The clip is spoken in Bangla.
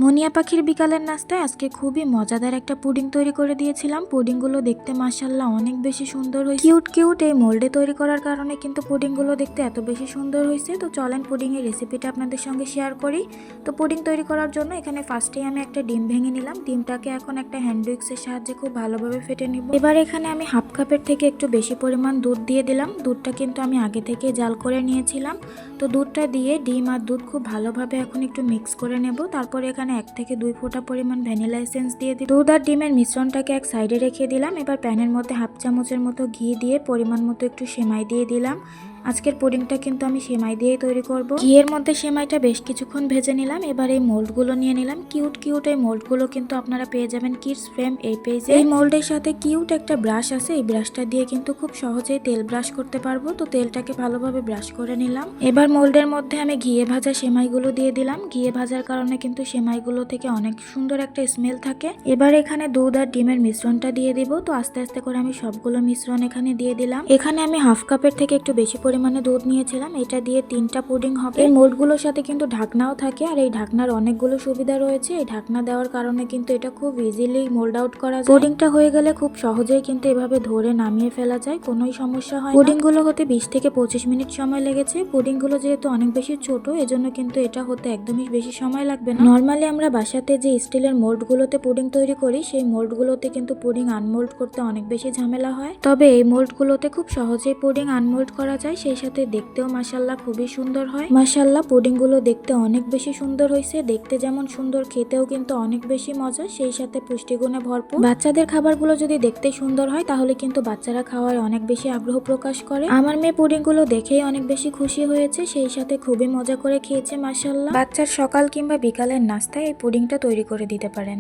মনিয়া পাখির বিকালের নাস্তায় আজকে খুবই মজাদার একটা পুডিং তৈরি করে দিয়েছিলাম। পুডিংগুলো দেখতে মাশাআল্লাহ অনেক বেশি সুন্দর হয়েছে। কিউট কিউট এই মোল্ডে তৈরি করার কারণে কিন্তু পুডিংগুলো দেখতে এত বেশি সুন্দর হয়েছে। তো চলেন পুডিংয়ের রেসিপিটা আপনাদের সঙ্গে শেয়ার করি। তো পুডিং তৈরি করার জন্য এখানে ফার্স্টেই আমি একটা ডিম ভেঙে নিলাম। ডিমটাকে এখন একটা হ্যান্ড উইক্সের সাহায্যে খুব ভালোভাবে ফেটে নিব। এবার এখানে আমি হাফ কাপের থেকে একটু বেশি পরিমাণ দুধ দিয়ে দিলাম। দুধটা কিন্তু আমি আগে থেকে জাল করে নিয়েছিলাম। তো দুধটা দিয়ে ডিম আর দুধ খুব ভালোভাবে এখন একটু মিক্স করে নেব। তারপরে এখানে 1 থেকে 2 ফোঁটা পরিমাণ ভ্যানিলা এসেন্স দিয়ে দিই। দুধ আর ডিমের মিশ্রণটাকে এক সাইডে রেখে দিলাম। এবার প্যানের মধ্যে হাফ চামচের মতো ঘি দিয়ে পরিমাণ মতো একটু সেমাই দিয়ে দিলাম। আজকের পুডিংটা কিন্তু আমি সেমাই দিয়েই তৈরি করব। ঘিয়ের মধ্যে সেমাইটা বেশ কিছুক্ষণ ভেজে নিলাম। এবার এই মোল্ডগুলো নিয়ে নিলাম। কিউট কিউট এই মোল্ডগুলো কিন্তু আপনারা পেয়ে যাবেন কিডস ফ্রেম এই পেজে। এই মোল্ডের সাথে কিউট একটা ব্রাশ আছে। এই ব্রাশটা দিয়ে কিন্তু খুব সহজেই তেল ব্রাশ করতে পারবো। তো তেলটাকে ভালোভাবে ব্রাশ করে নিলাম। এবার মোল্ডের মধ্যে আমি ঘিয়ে ভাজা সেমাইগুলো দিয়ে দিলাম। ঘিয়ে ভাজার কারণে কিন্তু সেমাইগুলো থেকে অনেক সুন্দর একটা স্মেল থাকে। এবার এখানে দুধ আর ডিমের মিশ্রণটা দিয়ে দিব। তো আস্তে আস্তে করে আমি সবগুলো মিশ্রণ এখানে দিয়ে দিলাম। এখানে আমি হাফ কাপের থেকে একটু বেশি পরিমাণে দুধ নিয়েছিলাম। এটা দিয়ে 3টা পুডিং হবে। এই মোল্ডগুলোর সাথে কিন্তু ঢাকনাও থাকে, আর এই ঢাকনার অনেকগুলো সুবিধা রয়েছে। এই ঢাকনা দেওয়ার কারণে কিন্তু এটা খুব ইজিলি মোল্ড আউট করা যায়। পুডিংটা হয়ে গেলে খুব সহজেই কিন্তু এভাবে ধরে নামিয়ে ফেলা যায়, কোনোই সমস্যা হয় না। পুডিংগুলো হতে 20 থেকে 25 মিনিট সময় লেগেছে। পুডিংগুলো যেহেতু অনেক বেশি ছোট, এজন্য কিন্তু এটা হতে একদমই বেশি সময় লাগবে না। নর্মালি আমরা বাসাতে যে স্টিলের মোল্ডগুলোতে পুডিং তৈরি করি, সেই মোল্ডগুলোতে কিন্তু পুডিং আনমোল্ড করতে অনেক বেশি ঝামেলা হয়। তবে এই মোল্ডগুলোতে খুব সহজেই পুডিং আনমোল্ড করা যায়, সেই সাথে দেখতেও মাশাআল্লাহ খুবই সুন্দর হয়। মাশাআল্লাহ পুডিংগুলো দেখতে অনেক বেশি সুন্দর হয়েছে। দেখতে যেমন সুন্দর, খেতেও কিন্তু অনেক বেশি মজা, সেই সাথে পুষ্টিগুণে ভরপুর। বাচ্চাদের খাবারগুলো যদি দেখতে সুন্দর হয়, তাহলে কিন্তু বাচ্চারা খাওয়ার অনেক বেশি আগ্রহ প্রকাশ করে। আমার মেয়ে পুডিংগুলো দেখেই অনেক বেশি খুশি হয়েছে, সেই সাথে খুবই মজা করে খেয়েছে মাশাআল্লাহ। বাচ্চার সকাল কিংবা বিকালের নাস্তায় এই পুডিংটা তৈরি করে দিতে পারেন।